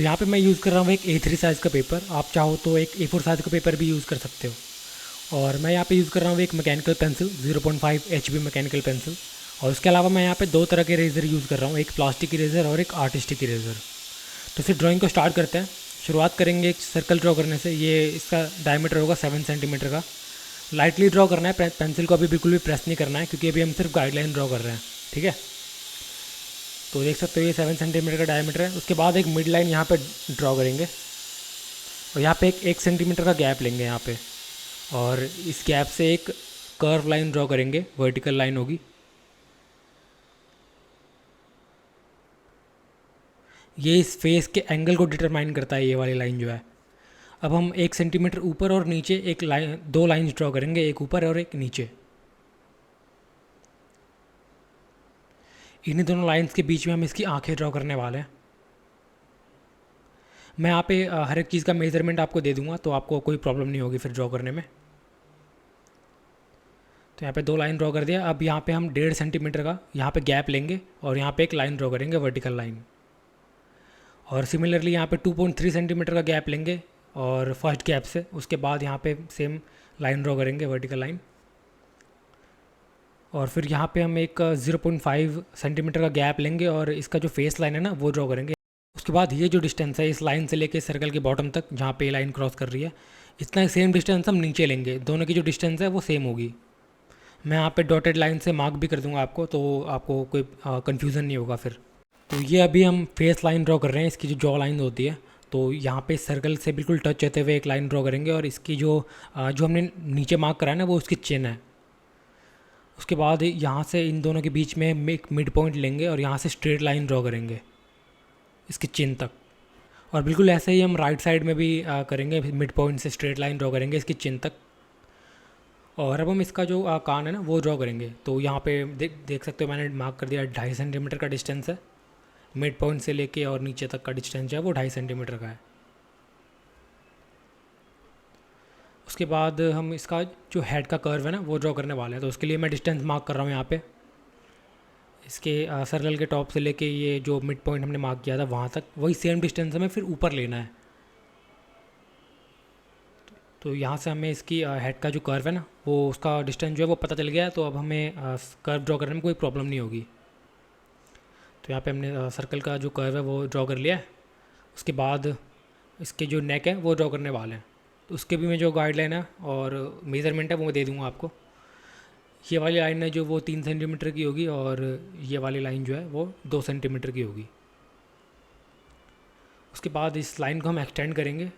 तो यहाँ पे मैं यूज़ कर रहा हूँ एक A3 साइज़ का पेपर, आप चाहो तो एक A4 साइज़ का पेपर भी यूज़ कर सकते हो। और मैं यहाँ पे यूज़ कर रहा हूँ एक mechanical pencil 0.5 HB mechanical pencil. और उसके अलावा मैं यहाँ पे दो तरह के इरेज़र यूज़ कर रहा हूँ, एक प्लास्टिक इरेज़र और एक आर्टिस्टिक इरेज़र। तो फिर ड्राइंग को स्टार्ट करते हैं। शुरुआत करेंगे एक सर्कल ड्रॉ करने से। ये इसका डायमीटर होगा 7 सेंटीमीटर का। लाइटली ड्रॉ करना है, पेंसिल को अभी बिल्कुल भी प्रेस नहीं करना है, क्योंकि अभी हम सिर्फ गाइडलाइन ड्रॉ कर रहे हैं। ठीक है, तो देख सकते हो ये 7 सेंटीमीटर का डायमीटर है। उसके बाद एक मिड लाइन यहाँ पे ड्रॉ करेंगे और यहाँ पे एक सेंटीमीटर का गैप लेंगे यहाँ पे, और इस गैप से एक कर्व लाइन ड्रॉ करेंगे, वर्टिकल लाइन होगी। ये इस फेस के एंगल को डिटरमाइन करता है, ये वाली लाइन जो है। अब हम 1 सेंटीमीटर ऊपर और नीचे एक लाइन, दो लाइंस ड्रॉ करेंगे, एक ऊपर और एक नीचे। इन्हीं दोनों लाइंस के बीच में हम इसकी आंखें ड्रॉ करने वाले हैं। मैं यहाँ पे हर एक चीज़ का मेजरमेंट आपको दे दूंगा, तो आपको कोई प्रॉब्लम नहीं होगी फिर ड्रॉ करने में। तो यहाँ पे दो लाइन ड्रॉ कर दिया। अब यहाँ पे हम 1.5 सेंटीमीटर का यहाँ पे गैप लेंगे और यहाँ पे एक लाइन ड्रॉ करेंगे, वर्टिकल लाइन। और सिमिलरली यहाँ पे 2.3 सेंटीमीटर का गैप लेंगे और फर्स्ट गैप से, उसके बाद यहाँ पे सेम लाइन ड्रॉ करेंगे, वर्टिकल लाइन। और फिर यहाँ पे हम एक 0.5 सेंटीमीटर का गैप लेंगे और इसका जो फेस लाइन है ना वो ड्रॉ करेंगे। उसके बाद ये जो डिस्टेंस है इस लाइन से लेके सर्कल के बॉटम तक, जहाँ पे लाइन क्रॉस कर रही है, इतना सेम डिस्टेंस हम नीचे लेंगे। दोनों की जो डिस्टेंस है वो सेम होगी। मैं यहाँ पे डॉटेड लाइन से मार्क भी कर दूंगा आपको, तो आपको कोई कन्फ्यूज़न नहीं होगा फिर। तो ये अभी हम फेस लाइन ड्रॉ कर रहे हैं, इसकी जो जॉ लाइन होती है। तो यहाँ पे सर्कल से बिल्कुल टच होते हुए एक लाइन ड्रॉ करेंगे और इसकी जो हमने नीचे मार्क करा है ना वो उसकी चिन है। उसके बाद यहाँ से इन दोनों के बीच में एक मिड पॉइंट लेंगे और यहाँ से स्ट्रेट लाइन ड्रॉ करेंगे इसकी चिन तक। और बिल्कुल ऐसे ही हम राइट साइड में भी करेंगे, मिड पॉइंट से स्ट्रेट लाइन ड्रॉ करेंगे इसकी चिन तक। और अब हम इसका जो कान है ना वो ड्रॉ करेंगे। तो यहाँ पे देख सकते हो मैंने मार्क कर दिया, 2.5 सेंटीमीटर का डिस्टेंस है। मिड पॉइंट से लेके और नीचे तक का डिस्टेंस जो है वो 2.5 सेंटीमीटर का है। उसके बाद हम इसका जो हेड का कर्व है ना वो ड्रॉ करने वाले हैं। तो उसके लिए मैं डिस्टेंस मार्क कर रहा हूँ यहाँ पे। इसके सर्कल के टॉप से लेके ये जो मिड पॉइंट हमने मार्क किया था वहाँ तक, वही सेम डिस्टेंस हमें फिर ऊपर लेना है। तो यहाँ से हमें इसकी हेड का जो कर्व है ना वो उसका डिस्टेंस जो है वो पता चल गया है। तो अब हमें कर्व ड्रॉ करने में कोई प्रॉब्लम नहीं होगी। तो यहाँ पे हमने सर्कल का जो कर्व है वो ड्रॉ कर लिया है। उसके बाद इसके जो नेक है वो ड्रॉ करने वाले हैं। तो उसके भी मैं जो गाइडलाइन है और मेज़रमेंट है वो मैं दे दूँगा आपको। ये वाली लाइन है जो वो 3 सेंटीमीटर की होगी और ये वाली लाइन जो है वो 2 सेंटीमीटर की होगी। उसके बाद इस लाइन को हम एक्सटेंड करेंगे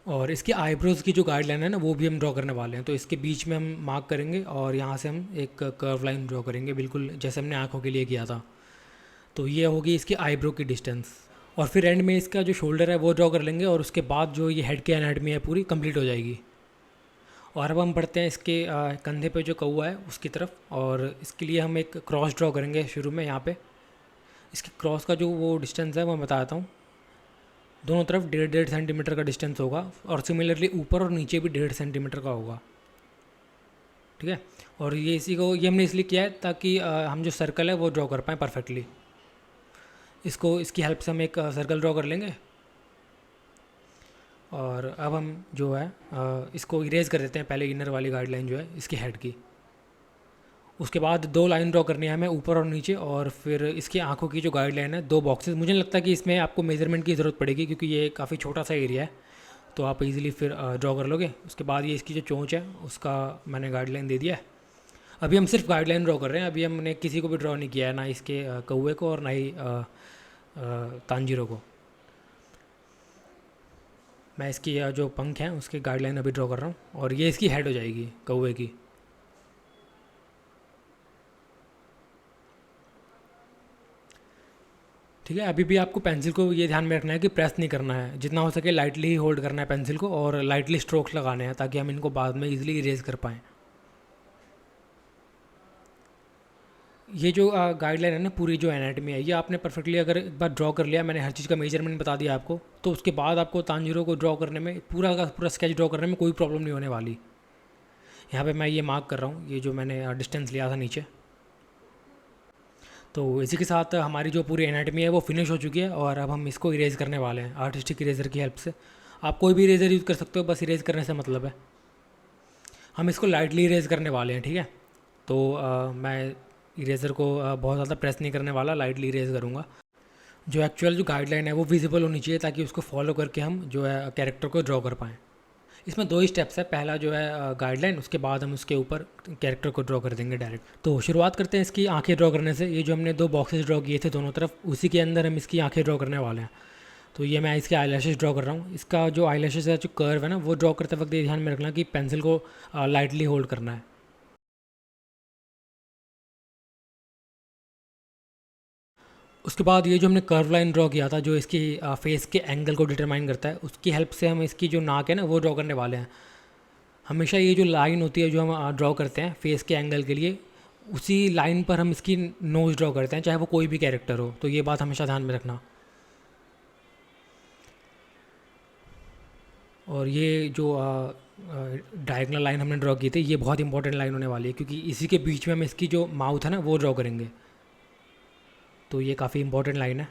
और इसकी आईब्रोज़ की जो गाइडलाइन है ना वो भी हम ड्रॉ करने वाले हैं। तो इसके बीच में हम मार्क करेंगे और यहाँ से हम एक कर्व लाइन ड्रॉ करेंगे, बिल्कुल जैसे हमने आँखों के लिए किया था। तो ये होगी इसकी आईब्रो की डिस्टेंस। और फिर एंड में इसका जो शोल्डर है वो ड्रॉ कर लेंगे और उसके बाद जो ये हेड की एनाटमी है पूरी कंप्लीट हो जाएगी। और अब हम बढ़ते हैं इसके कंधे पे जो कौवा है उसकी तरफ। और इसके लिए हम एक क्रॉस ड्रॉ करेंगे शुरू में यहाँ पे। इसकी क्रॉस का जो वो डिस्टेंस है वो मैं बताता हूँ। दोनों तरफ 1.5 सेंटीमीटर का डिस्टेंस होगा और सिमिलरली ऊपर और नीचे भी 1.5 सेंटीमीटर का होगा। ठीक है, और ये हमने इसलिए किया है ताकि हम जो सर्कल है वो ड्रॉ कर पाएँ परफेक्टली। इसकी हेल्प से हम एक सर्कल ड्रॉ कर लेंगे। और अब हम जो है इसको इरेज कर देते हैं, पहले इनर वाली गाइडलाइन जो है इसकी हेड की। उसके बाद दो लाइन ड्रॉ करनी है हमें, ऊपर और नीचे। और फिर इसकी आंखों की जो गाइडलाइन है, दो बॉक्सेस। मुझे नहीं लगता कि इसमें आपको मेजरमेंट की ज़रूरत पड़ेगी, क्योंकि ये काफ़ी छोटा सा एरिया है, तो आप इजीली फिर ड्रॉ कर लोगे। उसके बाद ये इसकी जो चोंच है उसका मैंने गाइडलाइन दे दिया है। अभी हम सिर्फ गाइडलाइन ड्रॉ कर रहे हैं, अभी हमने किसी को भी ड्रॉ नहीं किया है, ना इसके कौवे को और ना ही तांजीरो को। मैं इसकी जो पंख हैं उसकी गाइडलाइन अभी ड्रॉ कर रहा हूँ और ये इसकी हेड हो जाएगी कौवे की। ठीक है, अभी भी आपको पेंसिल को ये ध्यान में रखना है कि प्रेस नहीं करना है, जितना हो सके लाइटली ही होल्ड करना है पेंसिल को और लाइटली स्ट्रोक्स लगाने हैं ताकि हम इनको बाद में इजीली इरेज कर पाएँ। ये जो गाइडलाइन है ना, पूरी जो एनाटमी है, ये आपने परफेक्टली अगर एक बार ड्रॉ कर लिया, मैंने हर चीज़ का मेजरमेंट बता दिया आपको, तो उसके बाद आपको तांजीरो को ड्रॉ करने में, पूरा का पूरा स्केच ड्रॉ करने में कोई प्रॉब्लम नहीं होने वाली। यहाँ पे मैं ये मार्क कर रहा हूँ, ये जो मैंने डिस्टेंस लिया था नीचे। तो इसी के साथ हमारी जो पूरी एनाटमी है वो फिनिश हो चुकी है और अब हम इसको इरेज करने वाले हैं आर्टिस्टिक इरेज़र की हेल्प से। आप कोई भी इरेज़र यूज़ कर सकते हो, बस इरेज करने से मतलब है। हम इसको लाइटली इरेज करने वाले हैं, ठीक है। तो मैं इरेज़र को बहुत ज़्यादा प्रेस नहीं करने वाला, लाइटली इरेज करूँगा। जो एक्चुअल जो गाइडलाइन है वो विजिबल होनी चाहिए ताकि उसको फॉलो करके हम जो है कैरेक्टर को ड्रॉ कर पाएँ। इसमें 2 ही स्टेप्स है, पहला जो है गाइडलाइन, उसके बाद हम उसके ऊपर कैरेक्टर को ड्रॉ कर देंगे डायरेक्ट। तो शुरुआत करते हैं इसकी आंखें ड्रॉ करने से। ये जो हमने 2 बॉक्सेस ड्रॉ किए थे दोनों तरफ, उसी के अंदर हम इसकी आंखें ड्रॉ करने वाले हैं। तो ये मैं इसके आईलैशेस ड्रॉ कर रहा हूँ। इसका जो आईलैशेस है, जो कर्व है ना, वो ड्रॉ करते वक्त ये ध्यान में रखना कि पेंसिल को लाइटली होल्ड करना है। उसके बाद ये जो हमने कर्व लाइन ड्रॉ किया था, जो इसकी फेस के एंगल को डिटरमाइन करता है, उसकी हेल्प से हम इसकी जो नाक है ना वो ड्रॉ करने वाले हैं। हमेशा ये जो लाइन होती है जो हम ड्रॉ करते हैं फेस के एंगल के लिए, उसी लाइन पर हम इसकी नोज़ ड्रॉ करते हैं, चाहे वो कोई भी कैरेक्टर हो। तो ये बात हमेशा ध्यान में रखना। और ये जो डायगनल लाइन हमने ड्रॉ की थी, ये बहुत इंपॉर्टेंट लाइन होने वाली है क्योंकि इसी के बीच में हम इसकी जो माउथ है ना वो ड्रॉ करेंगे। तो ये काफ़ी इंपॉर्टेंट लाइन है।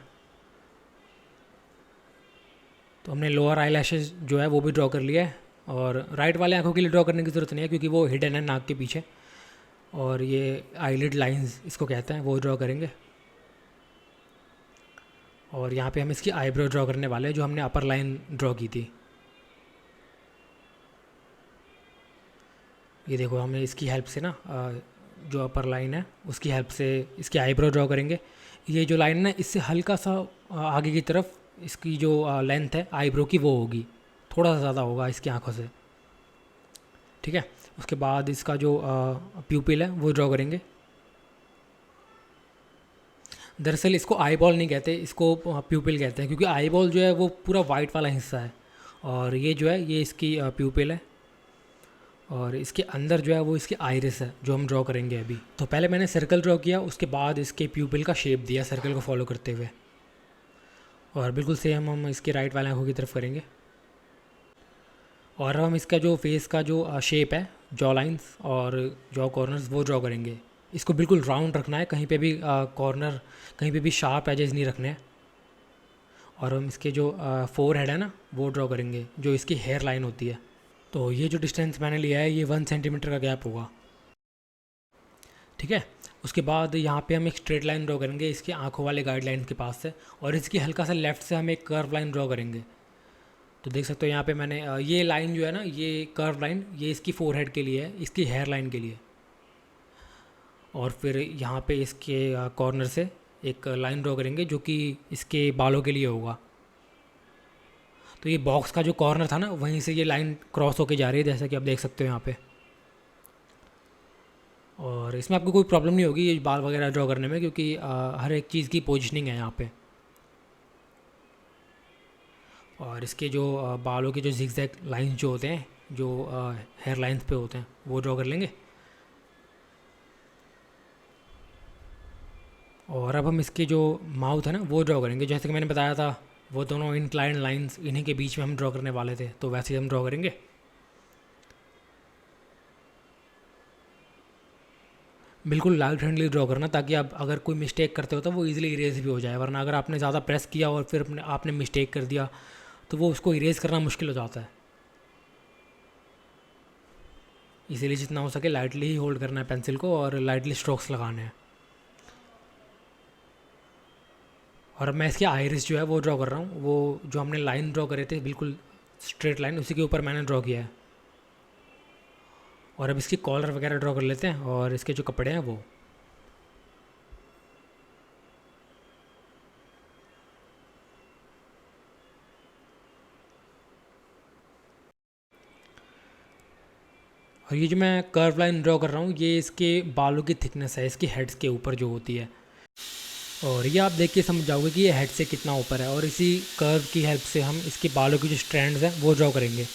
तो हमने लोअर आई लैशेज जो है वो भी ड्रॉ कर लिया है, और राइट वाले आंखों के लिए ड्रॉ करने की ज़रूरत नहीं है क्योंकि वो हिडन है नाक के पीछे। और ये आईलिड लाइंस इसको कहते हैं, वो ड्रॉ करेंगे। और यहाँ पे हम इसकी आईब्रो ड्रॉ करने वाले हैं जो हमने अपर लाइन ड्रॉ की थी। ये देखो, हमें इसकी हेल्प से ना जो अपर लाइन है उसकी हेल्प से इसकी आईब्रो ड्रॉ करेंगे। ये जो लाइन है ना, इससे हल्का सा आगे की तरफ इसकी जो लेंथ है आईब्रो की वो होगी, थोड़ा सा ज़्यादा होगा इसकी आंखों से, ठीक है। उसके बाद इसका जो प्यूपिल है वो ड्रॉ करेंगे। दरअसल इसको आई बॉल नहीं कहते, इसको प्यूपिल कहते हैं क्योंकि आई बॉल जो है वो पूरा वाइट वाला हिस्सा है, और ये जो है ये इसकी प्यूपिल है, और इसके अंदर जो है वो इसकी आइरिस है जो हम ड्रॉ करेंगे अभी। तो पहले मैंने सर्कल ड्रॉ किया, उसके बाद इसके प्यूपिल का शेप दिया सर्कल को फॉलो करते हुए, और बिल्कुल सेम हम इसके राइट वाले आंखों की तरफ करेंगे। और अब हम इसका जो फेस का जो शेप है, जॉ लाइंस और जॉ कॉर्नर्स, वो ड्रॉ करेंगे। इसको बिल्कुल राउंड रखना है, कहीं पे भी कॉर्नर, कहीं पे भी शार्प एजेस नहीं रखने हैं। और हम इसके जो फोर हेड है ना वो ड्रॉ करेंगे, जो इसकी हेयर लाइन होती है। तो ये जो डिस्टेंस मैंने लिया है ये 1 सेंटीमीटर का गैप होगा, ठीक है। उसके बाद यहाँ पे हम एक स्ट्रेट लाइन ड्रॉ करेंगे इसकी आंखों वाले गाइडलाइन के पास से, और इसकी हल्का सा लेफ़्ट से हम एक कर्व लाइन ड्रॉ करेंगे। तो देख सकते हो यहाँ पे मैंने ये लाइन जो है ना, ये कर्व लाइन, ये इसकी फोरहेड के लिए है, इसकी हेयर लाइन के लिए। और फिर यहाँ पे इसके कॉर्नर से एक लाइन ड्रॉ करेंगे जो कि इसके बालों के लिए होगा। तो ये बॉक्स का जो कॉर्नर था ना, वहीं से ये लाइन क्रॉस होके जा रही है, जैसा कि आप देख सकते हो यहाँ पे। और इसमें आपको कोई प्रॉब्लम नहीं होगी ये बाल वगैरह ड्रॉ करने में, क्योंकि हर एक चीज़ की पोजिशनिंग है यहाँ पे। और इसके जो बालों के जो जिगजैग लाइंस जो होते हैं, जो हेयर लाइंस पे होते हैं, वो ड्रॉ कर लेंगे। और अब हम इसके जो माउथ है ना वो ड्रॉ करेंगे, जैसे कि मैंने बताया था वो दोनों इंक्लाइंड लाइंस इन्हीं के बीच में हम ड्रॉ करने वाले थे, तो वैसे ही हम ड्रॉ करेंगे। बिल्कुल लाइट हैंडली ड्रॉ करना, ताकि आप अगर कोई मिस्टेक करते हो तो वो इजीली इरेज भी हो जाए, वरना अगर आपने ज़्यादा प्रेस किया और फिर आपने मिस्टेक कर दिया तो वो उसको इरेज करना मुश्किल हो जाता है। इसीलिए जितना हो सके लाइटली ही होल्ड करना है पेंसिल को और लाइटली स्ट्रोक्स लगाने हैं। और अब मैं इसके आइरिस जो है वो ड्रॉ कर रहा हूँ, वो जो हमने लाइन ड्रॉ करे थे बिल्कुल स्ट्रेट लाइन, उसी के ऊपर मैंने ड्रॉ किया है। और अब इसकी कॉलर वगैरह ड्रॉ कर लेते हैं, और इसके जो कपड़े हैं वो। और ये जो मैं कर्व लाइन ड्रॉ कर रहा हूँ ये इसके बालों की थिकनेस है, इसकी हेड्स के ऊपर जो होती है। और ये आप देख के समझ जाओगे कि ये हेड से कितना ऊपर है, और इसी कर्व की हेल्प से हम इसके बालों की जो स्ट्रैंड्स हैं वो ड्रॉ करेंगे।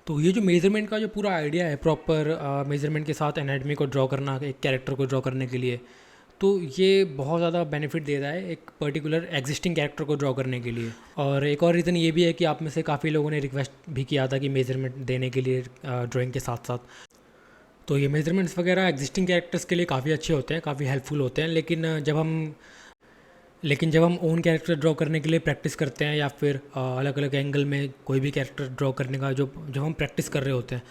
तो ये जो मेज़रमेंट का जो पूरा आइडिया है, प्रॉपर मेज़रमेंट के साथ एनाटमी को ड्रॉ करना एक कैरेक्टर को ड्रॉ करने के लिए, तो ये बहुत ज़्यादा बेनिफिट दे रहा है एक पर्टिकुलर एग्जिस्टिंग कैरेक्टर को ड्रॉ करने के लिए। और एक और रीज़न ये भी है कि आप में से काफ़ी लोगों ने रिक्वेस्ट भी किया था कि मेज़रमेंट देने के लिए ड्राइंग के साथ साथ। तो ये मेजरमेंट्स वगैरह एग्जिस्टिंग कैरेक्टर्स के लिए काफ़ी अच्छे होते हैं, काफ़ी हेल्पफुल होते हैं, लेकिन जब हम ओन कैरेक्टर ड्रॉ करने के लिए प्रैक्टिस करते हैं या फिर अलग अलग एंगल में कोई भी कैरेक्टर ड्रॉ करने का जब हम प्रैक्टिस कर रहे होते हैं,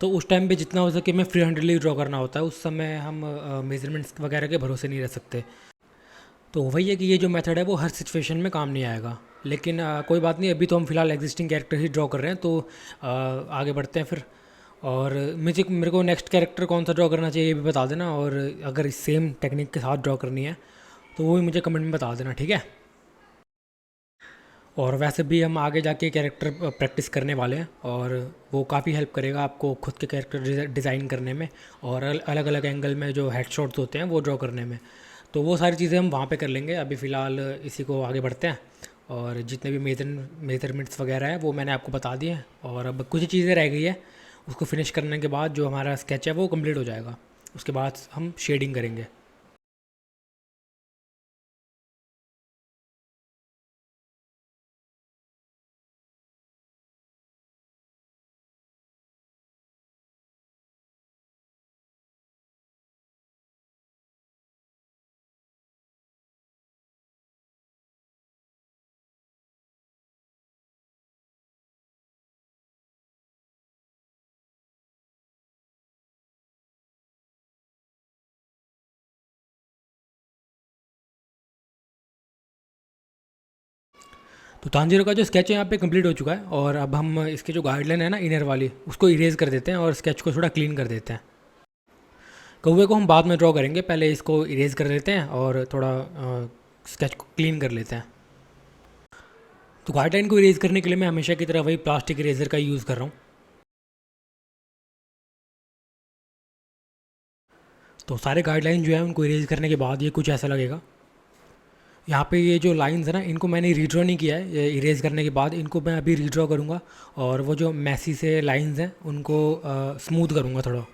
तो उस टाइम पे जितना हो सके हमें फ्री हैंडली ड्रॉ करना होता है। उस समय हम मेजरमेंट्स वगैरह के भरोसे नहीं रह सकते। तो वही है कि ये जो मेथड है वो हर सिचुएशन में काम नहीं आएगा, लेकिन कोई बात नहीं, अभी तो हम फिलहाल एग्जिस्टिंग कैरेक्टर ही ड्रॉ कर रहे हैं, तो आगे बढ़ते हैं फिर। और मेरे को नेक्स्ट कैरेक्टर कौन सा ड्रॉ करना चाहिए ये भी बता देना, और अगर इस सेम टेक्निक के साथ ड्रॉ करनी है तो वो भी मुझे कमेंट में बता देना, ठीक है। और वैसे भी हम आगे जाके कैरेक्टर प्रैक्टिस करने वाले हैं, और वो काफ़ी हेल्प करेगा आपको खुद के कैरेक्टर डिज़ाइन करने में, और अलग अलग एंगल में जो हेड शॉट्स होते हैं वो ड्रॉ करने में। तो वो सारी चीज़ें हम वहाँ पे कर लेंगे। अभी फ़िलहाल इसी को आगे बढ़ते हैं, और जितने भी मेजरमेंट्स वगैरह हैं वो मैंने आपको बता दिए हैं, और अब कुछ ही चीज़ें रह गई है। उसको फिनिश करने के बाद जो हमारा स्केच है वो कंप्लीट हो जाएगा। उसके बाद हम शेडिंग करेंगे। तो तांजीरो का जो स्केच है यहाँ पे कंप्लीट हो चुका है, और अब हम इसके जो गाइडलाइन है ना इनर वाली, उसको इरेज कर देते हैं और स्केच को थोड़ा क्लीन कर देते हैं। कौवे को हम बाद में ड्रॉ करेंगे, पहले इसको इरेज कर लेते हैं और थोड़ा स्केच को क्लीन कर लेते हैं। तो गाइडलाइन को इरेज करने के लिए मैं हमेशा की तरह वही प्लास्टिक इरेजर का यूज़ कर रहा हूँ। तो सारे गाइडलाइन जो है उनको इरेज करने के बाद ये कुछ ऐसा लगेगा। यहाँ पे ये जो लाइंस है ना, इनको मैंने रीड्रॉ नहीं किया है, ये इरेज करने के बाद इनको मैं अभी रीड्रॉ करूँगा, और वो जो मैसी से लाइंस हैं उनको स्मूथ करूँगा थोड़ा।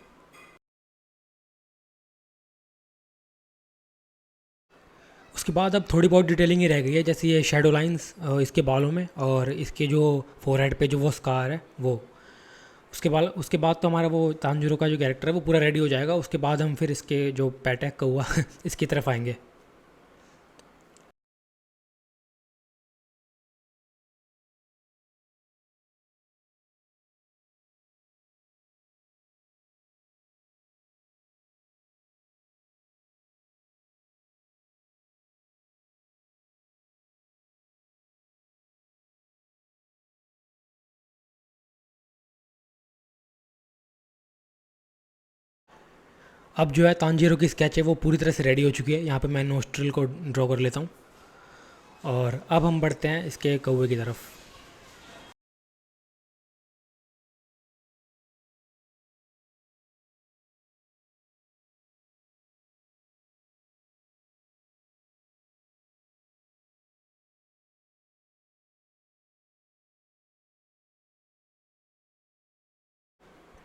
उसके बाद अब थोड़ी बहुत डिटेलिंग ही रह गई है, जैसे ये शेडो लाइंस इसके बालों में, और इसके जो फोरहेड पे जो वो स्कार है वो। उसके बाद तो हमारा वो तांजुरो का जो कैरेक्टर है वो पूरा रेडी हो जाएगा। उसके बाद हम फिर इसके जो पेट है कौवा इसकी तरफ आएंगे। अब जो है तांजीरो की स्केच है वो पूरी तरह से रेडी हो चुकी है। यहाँ पे मैं नोस्ट्रिल को ड्रॉ कर लेता हूँ, और अब हम बढ़ते हैं इसके कौवे की तरफ।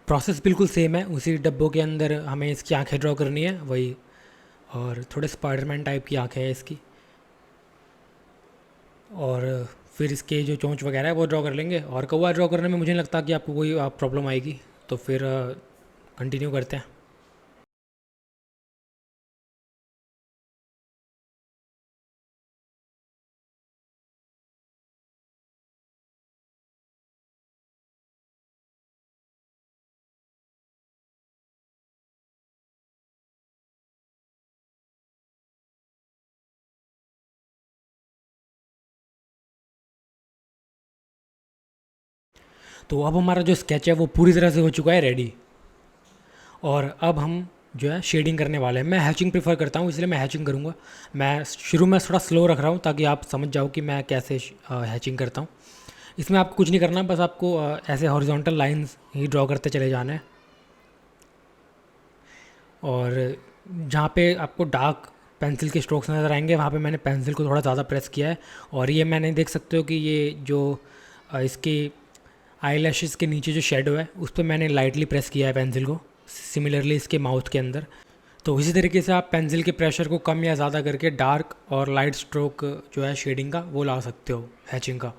प्रोसेस बिल्कुल सेम है, उसी डब्बों के अंदर हमें इसकी आंखें ड्रॉ करनी है वही, और थोड़े स्पाइडरमैन टाइप की आंखें हैं इसकी, और फिर इसके जो चोंच वगैरह है वो ड्रॉ कर लेंगे। और कौवा ड्रॉ करने में मुझे नहीं लगता कि आपको कोई प्रॉब्लम आएगी, तो फिर कंटिन्यू करते हैं। तो अब हमारा जो स्केच है वो पूरी तरह से हो चुका है रेडी, और अब हम जो है शेडिंग करने वाले हैं। मैं हैचिंग प्रेफर करता हूँ, इसलिए मैं हैचिंग करूँगा। मैं शुरू में थोड़ा स्लो रख रहा हूँ ताकि आप समझ जाओ कि मैं कैसे हैचिंग करता हूँ। इसमें आपको कुछ नहीं करना, बस आपको ऐसे हॉरिजॉन्टल लाइंस ही ड्रॉ करते चले जाना है, और जहाँ पे आपको डार्क पेंसिल के स्ट्रोक्स नज़र आएंगे वहाँ पे मैंने पेंसिल को थोड़ा ज़्यादा प्रेस किया है। और ये मैंने देख सकते हो कि ये जो इसकी आई लैशेज़ के नीचे जो शेडो है उस पर मैंने लाइटली प्रेस किया है पेंसिल को, सिमिलरली इसके माउथ के अंदर। तो इसी तरीके से आप पेंसिल के प्रेशर को कम या ज़्यादा करके डार्क और लाइट स्ट्रोक जो है शेडिंग का वो ला सकते हो हैचिंग का,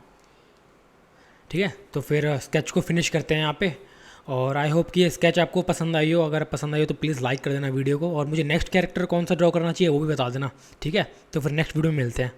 ठीक है। तो फिर स्केच को फिनिश करते हैं यहाँ पे, और आई होप कि ये स्केच आपको पसंद आई हो। अगर पसंद आई हो तो प्लीज़ लाइक कर देना वीडियो को, और मुझे नेक्स्ट कैरेक्टर कौन सा ड्रॉ करना चाहिए वो भी बता देना, ठीक है। तो फिर नेक्स्ट वीडियो में मिलते हैं।